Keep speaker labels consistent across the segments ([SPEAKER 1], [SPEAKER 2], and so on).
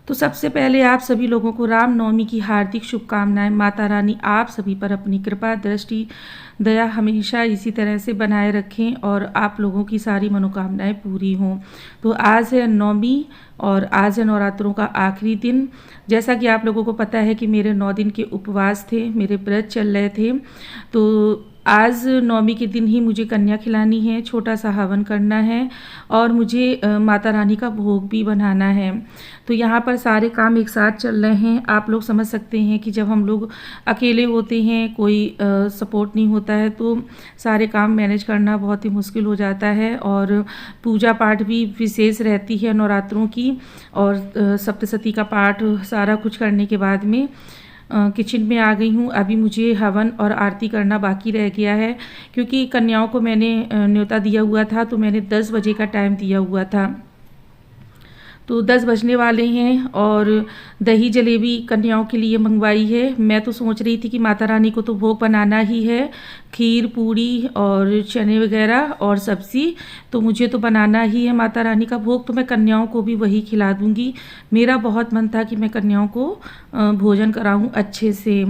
[SPEAKER 1] तो सबसे पहले आप सभी लोगों को रामनवमी की हार्दिक शुभकामनाएं। माता रानी आप सभी पर अपनी कृपा दृष्टि दया हमेशा इसी तरह से बनाए रखें और आप लोगों की सारी मनोकामनाएं पूरी हों। तो आज है नवमी और आज है नवरात्रों का आखिरी दिन। जैसा कि आप लोगों को पता है कि मेरे 9 दिन के उपवास थे, मेरे व्रत चल रहे थे। तो आज नवमी के दिन ही मुझे कन्या खिलानी है, छोटा सा हवन करना है और मुझे माता रानी का भोग भी बनाना है। तो यहाँ पर सारे काम एक साथ चल रहे हैं। आप लोग समझ सकते हैं कि जब हम लोग अकेले होते हैं, कोई सपोर्ट नहीं होता है, तो सारे काम मैनेज करना बहुत ही मुश्किल हो जाता है। और पूजा पाठ भी विशेष रहती है नवरात्रों की, और सप्तशती का पाठ सारा कुछ करने के बाद में किचन में आ गई हूँ। अभी मुझे हवन और आरती करना बाकी रह गया है, क्योंकि कन्याओं को मैंने न्योता दिया हुआ था, तो मैंने 10 बजे का टाइम दिया हुआ था। तो 10 बजने वाले हैं और दही जलेबी कन्याओं के लिए मंगवाई है। मैं तो सोच रही थी कि माता रानी को तो भोग बनाना ही है, खीर पूड़ी और चने वगैरह और सब्ज़ी, तो मुझे तो बनाना ही है माता रानी का भोग। तो मैं कन्याओं को भी वही खिला दूँगी। मेरा बहुत मन था कि मैं कन्याओं को भोजन कराऊँ अच्छे से,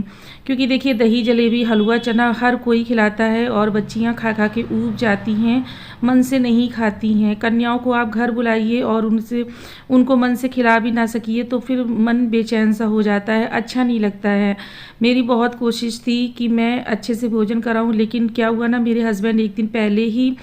[SPEAKER 1] क्योंकि देखिए दही जलेबी हलवा चना हर कोई खिलाता है और बच्चियाँ खा खा के ऊब जाती हैं, मन से नहीं खाती हैं। कन्याओं को आप घर बुलाइए और उनको मन से खिला भी ना सकिए तो फिर मन बेचैन सा हो जाता है, अच्छा नहीं लगता है। मेरी बहुत कोशिश थी कि मैं अच्छे से भोजन कराऊं, लेकिन क्या हुआ ना, मेरे हस्बैंड एक दिन पहले ही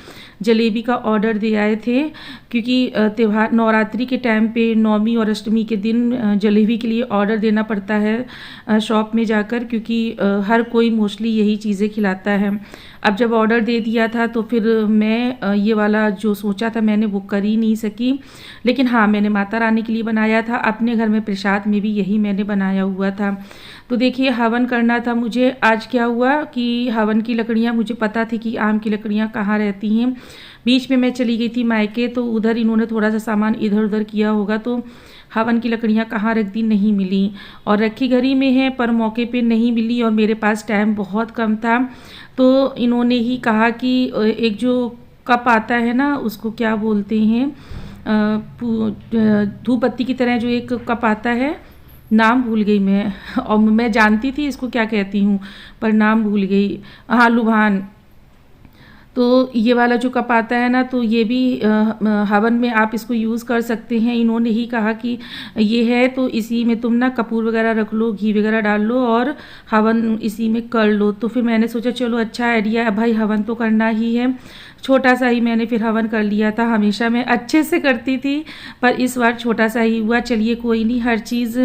[SPEAKER 1] जलेबी का ऑर्डर दे आए थे, क्योंकि त्यौहार नवरात्रि के टाइम पे नवमी और अष्टमी के दिन जलेबी के लिए ऑर्डर देना पड़ता है शॉप में जाकर, क्योंकि हर कोई मोस्टली यही चीज़ें खिलाता है। अब जब ऑर्डर दे दिया था तो फिर मैं ये वाला जो सोचा था मैंने वो कर ही नहीं सकी। लेकिन हाँ, मैंने माता रानी के लिए बनाया था, अपने घर में प्रसाद में भी यही मैंने बनाया हुआ था। तो देखिए हवन करना था मुझे। आज क्या हुआ कि हवन की लकड़ियाँ, मुझे पता थी कि आम की लकड़ियाँ कहाँ रहती हैं। बीच में मैं चली गई थी मायके, तो उधर इन्होंने थोड़ा सा सामान इधर उधर किया होगा, तो हवन की लकड़ियाँ कहाँ रख दी, नहीं मिली। और रखी घर ही में है पर मौके पे नहीं मिली और मेरे पास टाइम बहुत कम था। तो इन्होंने ही कहा कि एक जो कप आता है ना, उसको क्या बोलते हैं, धूप बत्ती की तरह जो एक कप आता है, नाम भूल गई मैं और मैं जानती थी इसको क्या कहती हूँ पर नाम भूल गई। हाँ, लुभान। तो ये वाला जो कप आता है ना, तो ये भी हवन में आप इसको यूज़ कर सकते हैं। इन्होंने ही कहा कि ये है तो इसी में तुम ना कपूर वगैरह रख लो, घी वगैरह डाल लो और हवन इसी में कर लो। तो फिर मैंने सोचा चलो अच्छा आइडिया है भाई, हवन तो करना ही है। छोटा सा ही मैंने फिर हवन कर लिया था। हमेशा मैं अच्छे से करती थी पर इस बार छोटा सा ही हुआ। चलिए कोई नहीं, हर चीज़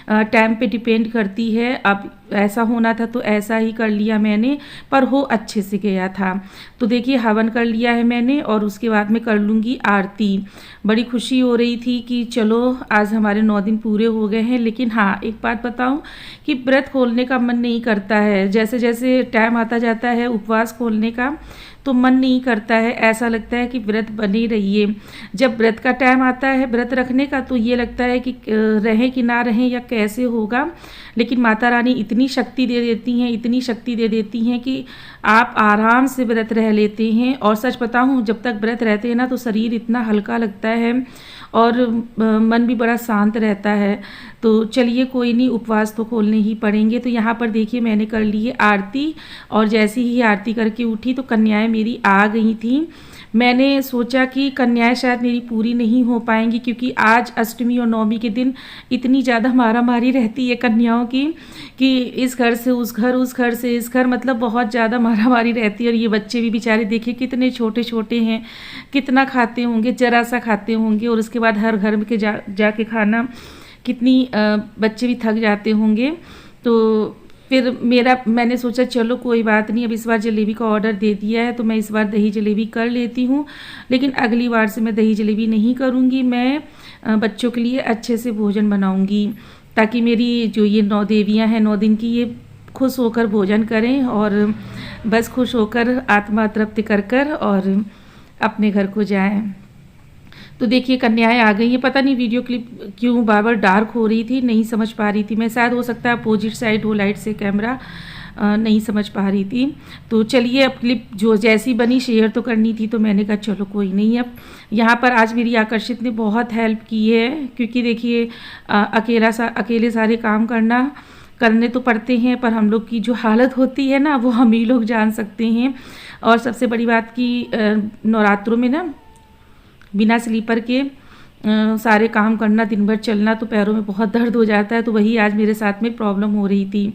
[SPEAKER 1] टाइम पे डिपेंड करती है। अब ऐसा होना था तो ऐसा ही कर लिया मैंने, पर हो अच्छे से गया था। तो देखिए हवन कर लिया है मैंने और उसके बाद में कर लूँगी आरती। बड़ी खुशी हो रही थी कि चलो आज हमारे 9 दिन पूरे हो गए हैं। लेकिन हाँ, एक बात बताऊँ कि व्रत खोलने का मन नहीं करता है। जैसे जैसे टाइम आता जाता है उपवास खोलने का, तो मन नहीं करता है, ऐसा लगता है कि व्रत बने रहिए। जब व्रत का टाइम आता है व्रत रखने का, तो ये लगता है कि रहें कि ना रहें या कैसे होगा। लेकिन माता रानी इतनी शक्ति दे देती हैं, इतनी शक्ति दे देती हैं कि आप आराम से व्रत रह लेते हैं। और सच बताऊं, जब तक व्रत रहते हैं ना तो शरीर इतना हल्का लगता है और मन भी बड़ा शांत रहता है। तो चलिए कोई नहीं, उपवास तो खोलने ही पड़ेंगे। तो यहाँ पर देखिए मैंने कर ली है आरती, और जैसे ही आरती करके उठी तो कन्याएं मेरी आ गई थी। मैंने सोचा कि कन्याएं शायद मेरी पूरी नहीं हो पाएंगी, क्योंकि आज अष्टमी और नवमी के दिन इतनी ज़्यादा मारामारी रहती है कन्याओं की कि इस घर से उस घर, उस घर से इस घर, मतलब बहुत ज़्यादा मारामारी रहती है। और ये बच्चे भी बेचारे देखिए कितने छोटे छोटे हैं, कितना खाते होंगे, ज़रा सा खाते होंगे और उसके बाद हर घर के जाके खाना, कितनी बच्चे भी थक जाते होंगे। तो फिर मैंने सोचा चलो कोई बात नहीं, अब इस बार जलेबी का ऑर्डर दे दिया है तो मैं इस बार दही जलेबी कर लेती हूँ। लेकिन अगली बार से मैं दही जलेबी नहीं करूँगी। मैं बच्चों के लिए अच्छे से भोजन बनाऊँगी, ताकि मेरी जो ये 9 देवियाँ हैं 9 दिन की, ये खुश होकर भोजन करें और बस खुश होकर आत्मा तृप्ति कर कर और अपने घर को जाएं। तो देखिए कन्याएं आ गई हैं। पता नहीं वीडियो क्लिप क्यों बार बार डार्क हो रही थी, नहीं समझ पा रही थी मैं। शायद हो सकता है अपोजिट साइड हो लाइट से कैमरा, नहीं समझ पा रही थी। तो चलिए अब क्लिप जो जैसी बनी शेयर तो करनी थी, तो मैंने कहा चलो कोई नहीं। अब यहाँ पर आज मेरी आकर्षित ने बहुत हेल्प की है, क्योंकि देखिए अकेले सारे काम करने तो पड़ते हैं, पर हम लोग की जो हालत होती है ना वो हम ही लोग जान सकते हैं। और सबसे बड़ी बात कि नवरात्रों में ना बिना स्लीपर के सारे काम करना, दिन भर चलना, तो पैरों में बहुत दर्द हो जाता है। तो वही आज मेरे साथ में प्रॉब्लम हो रही थी।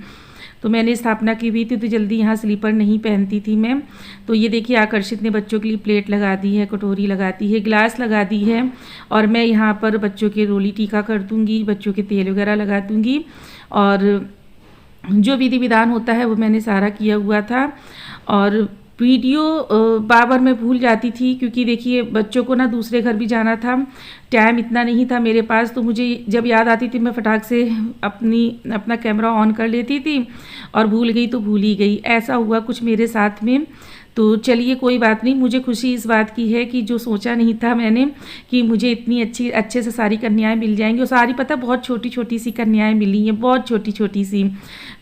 [SPEAKER 1] तो मैंने स्थापना की हुई थी, तो जल्दी यहाँ स्लीपर नहीं पहनती थी मैं। तो ये देखिए आकर्षित ने बच्चों के लिए प्लेट लगा दी है, कटोरी लगा दी है, गिलास लगा दी है। और मैं यहाँ पर बच्चों के रोली टीका कर दूँगी, बच्चों के तेल वगैरह लगा दूँगी। और जो विधि विधान होता है वो मैंने सारा किया हुआ था। और वीडियो बार मैं भूल जाती थी, क्योंकि देखिए बच्चों को ना दूसरे घर भी जाना था, टाइम इतना नहीं था मेरे पास। तो मुझे जब याद आती थी मैं फटाक से अपना कैमरा ऑन कर लेती थी, और भूल गई तो भूल ही गई। ऐसा हुआ कुछ मेरे साथ में। तो चलिए कोई बात नहीं, मुझे खुशी इस बात की है कि जो सोचा नहीं था मैंने कि मुझे इतनी अच्छे से सारी कन्याएं मिल जाएंगी। और सारी पता बहुत छोटी छोटी सी कन्याएं मिली हैं, बहुत छोटी छोटी सी।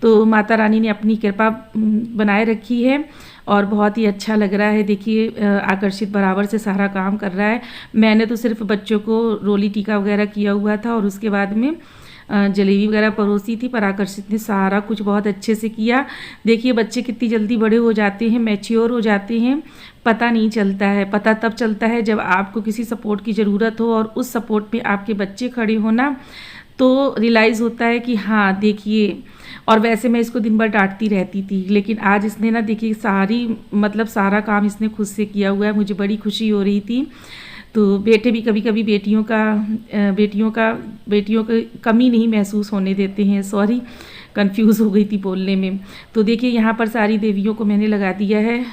[SPEAKER 1] तो माता रानी ने अपनी कृपा बनाए रखी है और बहुत ही अच्छा लग रहा है। देखिए आकर्षित बराबर से सारा काम कर रहा है। मैंने तो सिर्फ बच्चों को रोली टीका वगैरह किया हुआ था, और उसके बाद में जलेबी वगैरह परोसी थी, पर आकर्षित ने सारा कुछ बहुत अच्छे से किया। देखिए बच्चे कितनी जल्दी बड़े हो जाते हैं, मैच्योर हो जाते हैं, पता नहीं चलता है। पता तब चलता है जब आपको किसी सपोर्ट की ज़रूरत हो और उस सपोर्ट में आपके बच्चे खड़े हो ना, तो रियलाइज़ होता है कि हाँ देखिए। और वैसे मैं इसको दिन भर डांटती रहती थी, लेकिन आज इसने ना देखिए सारा काम इसने खुद से किया हुआ है। मुझे बड़ी खुशी हो रही थी। तो बेटे भी कभी कभी बेटियों की कमी नहीं महसूस होने देते हैं। सॉरी, कंफ्यूज हो गई थी बोलने में। तो देखिए यहाँ पर सारी देवियों को मैंने लगा दिया है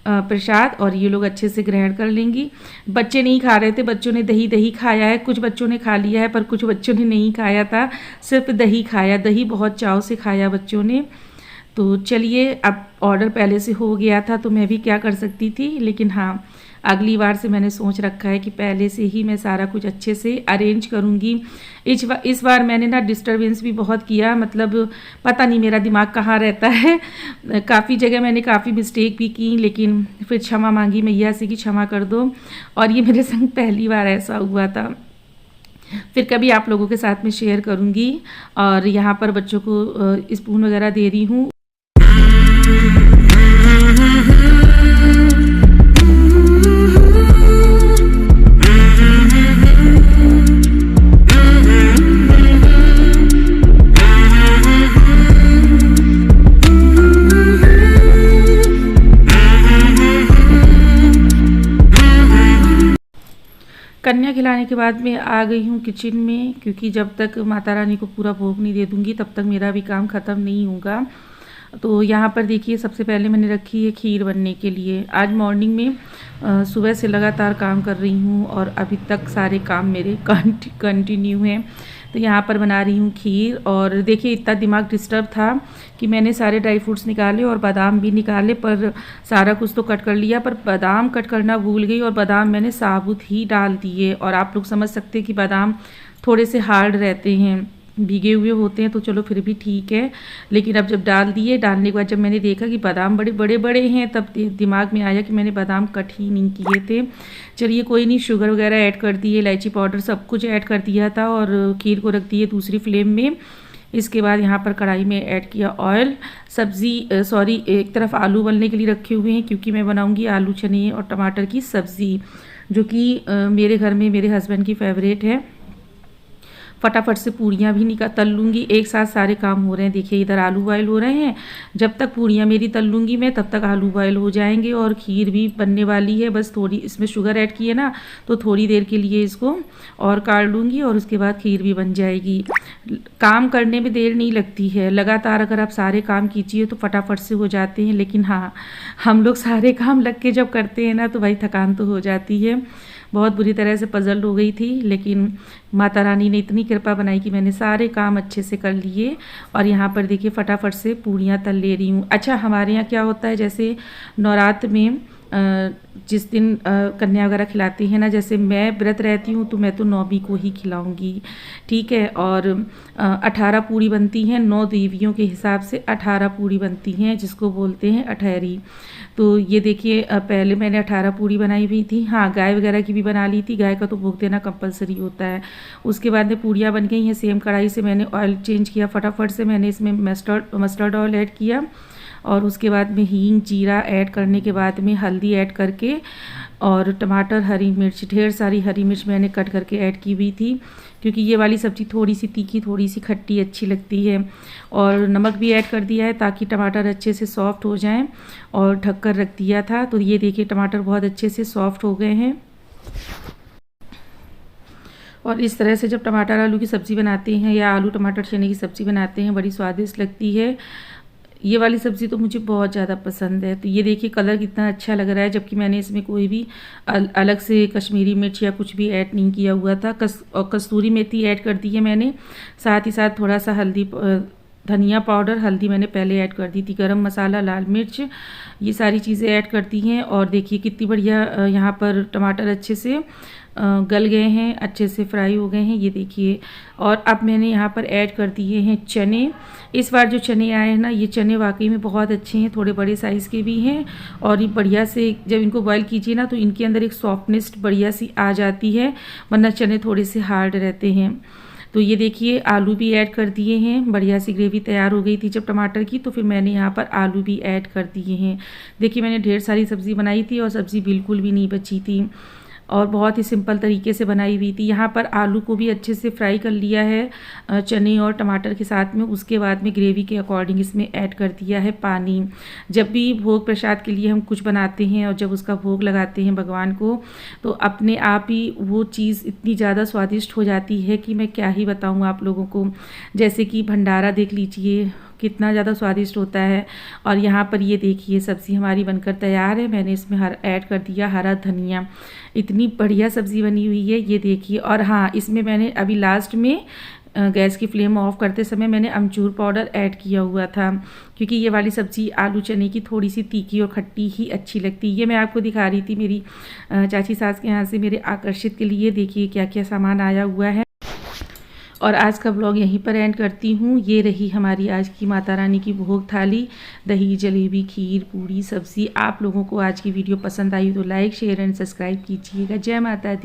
[SPEAKER 1] प्रसाद, और ये लोग अच्छे से ग्रहण कर लेंगी। बच्चे नहीं खा रहे थे, बच्चों ने दही खाया है। कुछ बच्चों ने खा लिया है, पर कुछ बच्चों ने नहीं खाया था, सिर्फ दही खाया। दही बहुत चाव से खाया बच्चों ने। तो चलिए, अब ऑर्डर पहले से हो गया था तो मैं भी क्या कर सकती थी, लेकिन हाँ अगली बार से मैंने सोच रखा है कि पहले से ही मैं सारा कुछ अच्छे से अरेंज करूँगी। इस बार मैंने ना डिस्टरबेंस भी बहुत किया, मतलब पता नहीं मेरा दिमाग कहाँ रहता है। काफ़ी जगह मैंने काफ़ी मिस्टेक भी की, लेकिन फिर क्षमा मांगी मैया से कि क्षमा कर दो। और ये मेरे संग पहली बार ऐसा हुआ था। फिर कभी आप लोगों के साथ में शेयर करूँगी। और यहाँ पर बच्चों को स्पून वगैरह दे रही हूँ। कन्या खिलाने के बाद मैं आ गई हूँ किचन में, क्योंकि जब तक माता रानी को पूरा भोग नहीं दे दूँगी तब तक मेरा भी काम ख़त्म नहीं होगा। तो यहाँ पर देखिए सबसे पहले मैंने रखी है खीर बनने के लिए। आज मॉर्निंग में सुबह से लगातार काम कर रही हूँ और अभी तक सारे काम मेरे कंटिन्यू हैं। तो यहाँ पर बना रही हूँ खीर। और देखिए इतना दिमाग डिस्टर्ब था कि मैंने सारे ड्राई फ्रूट्स निकाले और बादाम भी निकाले, पर सारा कुछ तो कट कर लिया, पर बादाम कट करना भूल गई और बादाम मैंने साबुत ही डाल दिए। और आप लोग समझ सकते हैं कि बादाम थोड़े से हार्ड रहते हैं, भीगे हुए होते हैं, तो चलो फिर भी ठीक है। लेकिन अब जब डालने के बाद जब मैंने देखा कि बादाम बड़े बड़े हैं, तब दिमाग में आया कि मैंने बादाम कट ही नहीं किए थे। चलिए कोई नहीं, शुगर वगैरह ऐड कर दिए, इलायची पाउडर सब कुछ ऐड कर दिया था, और खीर को रख दिए दूसरी फ्लेम में। इसके बाद यहाँ पर कढ़ाई में ऐड किया ऑयल। एक तरफ आलू उबलने के लिए रखे हुए हैं, क्योंकि मैं बनाऊँगी आलू चने और टमाटर की सब्ज़ी, जो कि मेरे घर में मेरे हस्बैंड की फेवरेट है। फटाफट से पूड़ियाँ भी तल लूँगी। एक साथ सारे काम हो रहे हैं। देखिए इधर आलू बॉयल हो रहे हैं, जब तक पूड़ियाँ मेरी तल लूँगी मैं तब तक आलू बॉयल हो जाएंगे। और खीर भी बनने वाली है, बस थोड़ी इसमें शुगर ऐड की है ना, तो थोड़ी देर के लिए इसको और काढ़ लूँगी और उसके बाद खीर भी बन जाएगी। काम करने में देर नहीं लगती है, लगातार अगर आप सारे काम कीजिए तो फटाफट से हो जाते हैं। लेकिन हाँ, हम लोग सारे काम लग के जब करते हैं ना तो भाई थकान तो हो जाती है। बहुत बुरी तरह से पजल हो गई थी, लेकिन माता रानी ने इतनी कृपा बनाई कि मैंने सारे काम अच्छे से कर लिए। और यहाँ पर देखिए फटाफट से पूड़ियाँ तल ले रही हूँ। अच्छा, हमारे यहाँ क्या होता है, जैसे नवरात्र में जिस दिन कन्या वगैरह खिलाते हैं ना, जैसे मैं व्रत रहती हूँ तो मैं तो 9वीं को ही खिलाऊंगी, ठीक है। और 18 पूड़ी बनती हैं, 9 देवियों के हिसाब से 18 पूड़ी बनती हैं, जिसको बोलते हैं अठहरी। तो ये देखिए पहले मैंने 18 पूड़ी बनाई हुई थी। हाँ, गाय वगैरह की भी बना ली थी, गाय का तो भोग देना कंपलसरी होता है। उसके बाद में पूड़ियाँ बन गई हैं। सेम कढ़ाई से मैंने ऑयल चेंज किया, फटाफट से मैंने इसमें मस्टर्ड ऑयल ऐड किया, और उसके बाद में हींग जीरा ऐड करने के बाद में हल्दी ऐड करके, और टमाटर हरी मिर्च, ढेर सारी हरी मिर्च मैंने कट करके ऐड की हुई थी, क्योंकि ये वाली सब्ज़ी थोड़ी सी तीखी थोड़ी सी खट्टी अच्छी लगती है। और नमक भी ऐड कर दिया है ताकि टमाटर अच्छे से सॉफ्ट हो जाएं, और ढककर रख दिया था। तो ये देखिए टमाटर बहुत अच्छे से सॉफ्ट हो गए हैं। और इस तरह से जब टमाटर आलू की सब्ज़ी बनाते हैं या आलू टमाटर चने की सब्ज़ी बनाते हैं, बड़ी स्वादिष्ट लगती है। ये वाली सब्ज़ी तो मुझे बहुत ज़्यादा पसंद है। तो ये देखिए कलर कितना अच्छा लग रहा है, जबकि मैंने इसमें कोई भी अलग से कश्मीरी मिर्च या कुछ भी ऐड नहीं किया हुआ था। कस्तूरी मेथी ऐड कर दी है मैंने, साथ ही साथ थोड़ा सा धनिया पाउडर, हल्दी मैंने पहले ऐड कर दी थी, गरम मसाला, लाल मिर्च, ये सारी चीज़ें ऐड कर दी हैं। और देखिए कितनी बढ़िया यहाँ पर टमाटर अच्छे से गल गए हैं, अच्छे से फ्राई हो गए हैं, ये देखिए। और अब मैंने यहाँ पर ऐड कर दिए हैं चने। इस बार जो चने आए हैं ना, ये चने वाकई में बहुत अच्छे हैं, थोड़े बड़े साइज़ के भी हैं, और ये बढ़िया से जब इनको बॉईल कीजिए ना तो इनके अंदर एक सॉफ्टनेस बढ़िया सी आ जाती है, वरना चने थोड़े से हार्ड रहते हैं। तो ये देखिए आलू भी ऐड कर दिए हैं, बढ़िया सी ग्रेवी तैयार हो गई थी जब टमाटर की, तो फिर मैंने यहाँ पर आलू भी ऐड कर दिए हैं। देखिए मैंने ढेर सारी सब्ज़ी बनाई थी और सब्ज़ी बिल्कुल भी नहीं बची थी, और बहुत ही सिंपल तरीके से बनाई हुई थी। यहाँ पर आलू को भी अच्छे से फ्राई कर लिया है चने और टमाटर के साथ में। उसके बाद में ग्रेवी के अकॉर्डिंग इसमें ऐड कर दिया है पानी। जब भी भोग प्रसाद के लिए हम कुछ बनाते हैं और जब उसका भोग लगाते हैं भगवान को, तो अपने आप ही वो चीज़ इतनी ज़्यादा स्वादिष्ट हो जाती है कि मैं क्या ही बताऊँ आप लोगों को। जैसे कि भंडारा देख लीजिए कितना ज़्यादा स्वादिष्ट होता है। और यहाँ पर ये देखिए सब्ज़ी हमारी बनकर तैयार है। मैंने इसमें ऐड कर दिया हरा धनिया, इतनी बढ़िया सब्ज़ी बनी हुई है, ये देखिए। और हाँ, इसमें मैंने अभी लास्ट में गैस की फ्लेम ऑफ करते समय मैंने अमचूर पाउडर ऐड किया हुआ था, क्योंकि ये वाली सब्ज़ी आलू चने की थोड़ी सी तीखी और खट्टी ही अच्छी लगती है। ये मैं आपको दिखा रही थी मेरी चाची सास के यहाँ से मेरे आकर्षित के लिए। देखिए क्या क्या सामान आया हुआ है। और आज का ब्लॉग यहीं पर एंड करती हूँ। ये रही हमारी आज की माता रानी की भोग थाली, दही जलेबी खीर पूड़ी सब्ज़ी। आप लोगों को आज की वीडियो पसंद आई तो लाइक शेयर एंड सब्सक्राइब कीजिएगा। जय माता दी।